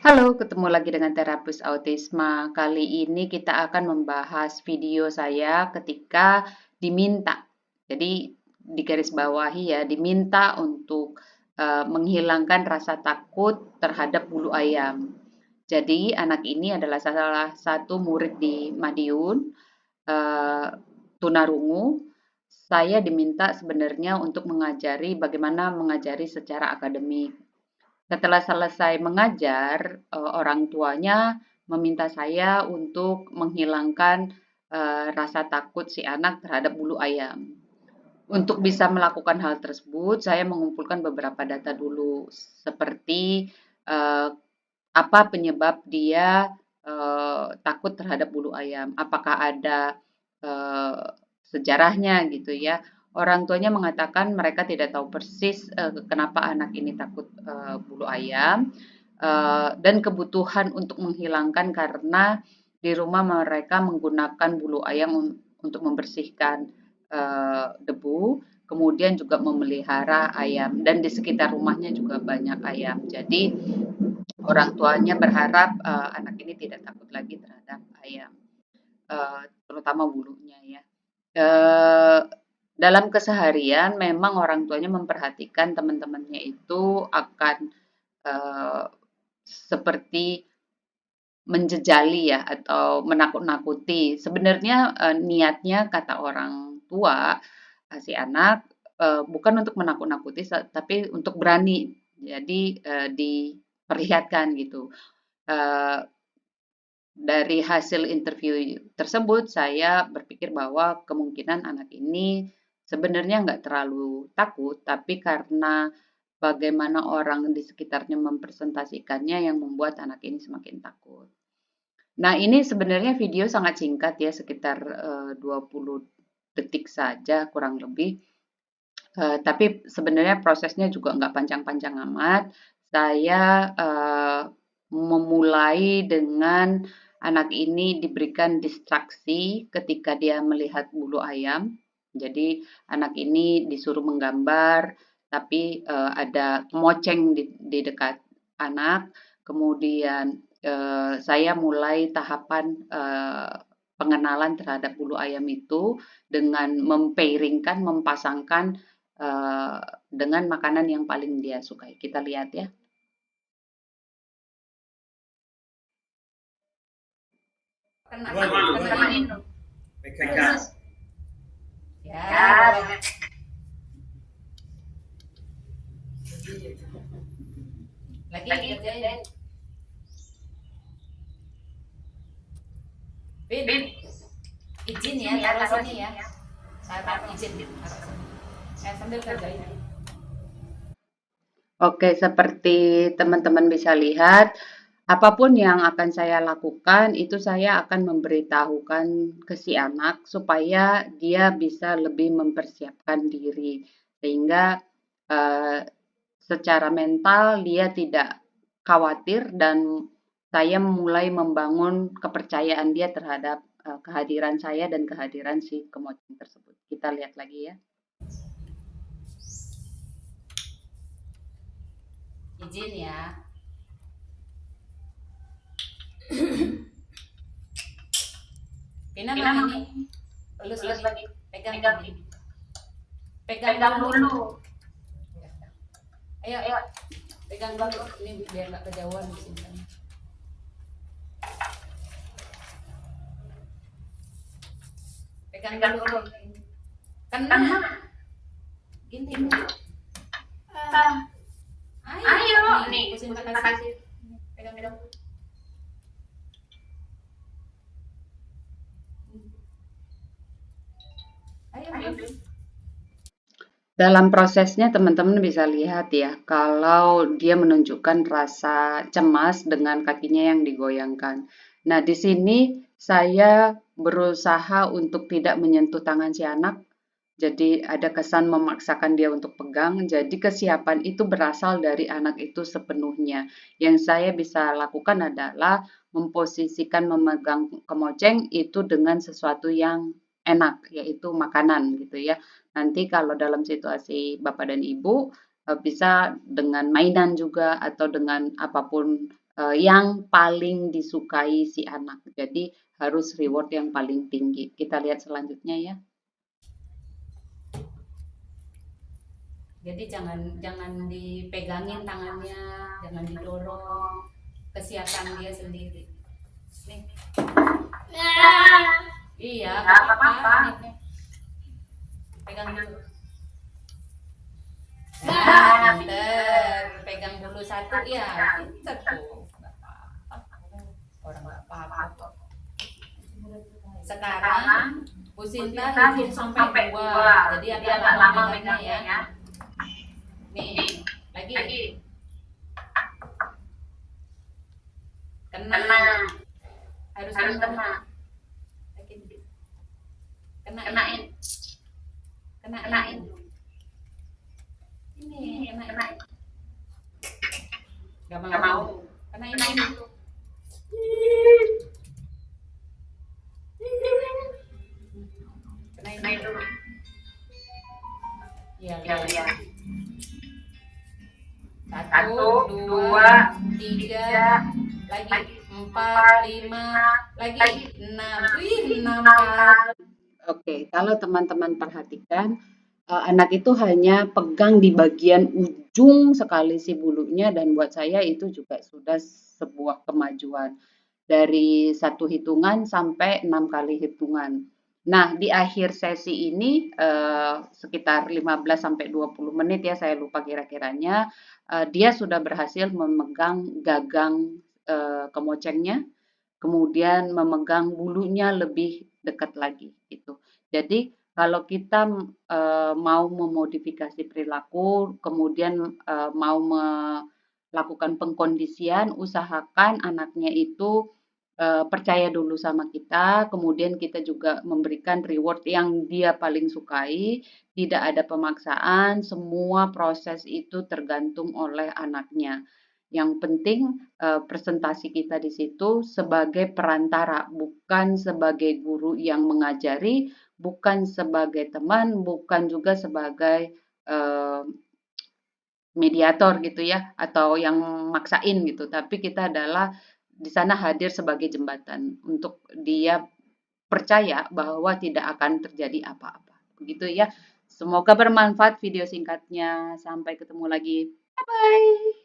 Halo, ketemu lagi dengan terapis autisma. Kali ini kita akan membahas video saya ketika diminta. Jadi di garis bawahi ya, diminta untuk menghilangkan rasa takut terhadap bulu ayam. Jadi anak ini adalah salah satu murid di Madiun, eh, tunarungu. Saya diminta sebenarnya untuk mengajari bagaimana mengajari secara akademik. Setelah selesai mengajar, orang tuanya meminta saya untuk menghilangkan rasa takut si anak terhadap bulu ayam. Untuk bisa melakukan hal tersebut, saya mengumpulkan beberapa data dulu, seperti eh, apa penyebab dia takut terhadap bulu ayam. Apakah ada eh, sejarahnya gitu ya. Orang tuanya mengatakan mereka tidak tahu persis kenapa anak ini takut bulu ayam dan kebutuhan untuk menghilangkan karena di rumah mereka menggunakan bulu ayam untuk membersihkan debu, kemudian juga memelihara ayam dan di sekitar rumahnya juga banyak ayam. Jadi orang tuanya berharap anak ini tidak takut lagi terhadap ayam, terutama bulunya ya. Eee, dalam keseharian memang orang tuanya memperhatikan teman-temannya itu akan, eee, seperti menjejali ya atau menakut-nakuti. Sebenarnya, niatnya kata orang tua, si anak, bukan untuk menakut-nakuti tapi untuk berani. Jadi, diperlihatkan gitu. Eee, dari hasil interview tersebut, saya berpikir bahwa kemungkinan anak ini sebenarnya nggak terlalu takut, tapi karena bagaimana orang di sekitarnya mempresentasikannya yang membuat anak ini semakin takut. Nah, ini sebenarnya video sangat singkat ya, sekitar 20 detik saja kurang lebih. Tapi sebenarnya prosesnya juga nggak panjang-panjang amat. Saya memulai dengan anak ini diberikan distraksi ketika dia melihat bulu ayam. Jadi anak ini disuruh menggambar, tapi ada kemoceng di dekat anak. Kemudian saya mulai tahapan pengenalan terhadap bulu ayam itu dengan mempairingkan, mempasangkan dengan makanan yang paling dia sukai. Kita lihat ya. Kenain dong. Pegang. Ya, lagi kerjain. Bin, izin ya, taruh sini ya. Saya taruh izin, taruh sini. Saya sambil kerjain. Oke, seperti teman-teman bisa lihat, apapun yang akan saya lakukan itu saya akan memberitahukan ke si anak supaya dia bisa lebih mempersiapkan diri sehingga eh, secara mental dia tidak khawatir dan saya mulai membangun kepercayaan dia terhadap kehadiran saya dan kehadiran si kemoceng tersebut. Kita lihat lagi ya. Izin ya. Pina mana ini? Elus lagi. Pegang ini. Pegang dulu. Ayo, pegang dulu. Ini biar nggak kejauhan di sini. Pegang dulu. Kena. Gini. Ayo, nih, kita kasih. Pegang. Ayo. Dalam prosesnya teman-teman bisa lihat ya, kalau dia menunjukkan rasa cemas dengan kakinya yang digoyangkan. Nah, di sini saya berusaha untuk tidak menyentuh tangan si anak, jadi ada kesan memaksakan dia untuk pegang. Jadi kesiapan itu berasal dari anak itu sepenuhnya. Yang saya bisa lakukan adalah memposisikan memegang kemoceng itu dengan sesuatu yang enak, yaitu makanan gitu ya. Nanti kalau dalam situasi Bapak dan Ibu bisa dengan mainan juga atau dengan apapun yang paling disukai si anak. Jadi harus reward yang paling tinggi. Kita lihat selanjutnya ya. Jadi jangan dipegangin tangannya, jangan didorong, kesiapan dia sendiri. Nih. Iya, nggak apa-apa. Nih. Pegang dulu. Nah, pinter. Pegang dulu satu ya, pinter tuh. Nggak apa-apa. Orang nggak apa-apa. Sekarang Bu Sinta hitung sampai 2. Jadi agak lama megangnya ya. Nih, lagi. Kena. Harus kena. Kenain. Ini kenain. Gak mau. Kenain dulu. Kenain dulu. Iya. 1, 2, 3, lagi 4, 5, lagi 6. Wih, 6 kali. Oke, kalau teman-teman perhatikan, anak itu hanya pegang di bagian ujung sekali si bulunya, dan buat saya itu juga sudah sebuah kemajuan. Dari 1 hitungan sampai 6 kali hitungan. Nah, di akhir sesi ini sekitar 15 sampai 20 menit ya, saya lupa kira-kiranya, dia sudah berhasil memegang gagang kemocengnya, kemudian memegang bulunya lebih dekat lagi gitu. Jadi kalau kita mau memodifikasi perilaku, kemudian mau melakukan pengkondisian, usahakan anaknya itu percaya dulu sama kita, kemudian kita juga memberikan reward yang dia paling sukai, tidak ada pemaksaan, semua proses itu tergantung oleh anaknya. Yang penting presentasi kita di situ sebagai perantara, bukan sebagai guru yang mengajari, bukan sebagai teman, bukan juga sebagai mediator gitu ya, atau yang maksain gitu, tapi kita adalah di sana hadir sebagai jembatan untuk dia percaya bahwa tidak akan terjadi apa-apa. Begitu ya. Semoga bermanfaat video singkatnya. Sampai ketemu lagi. Bye bye.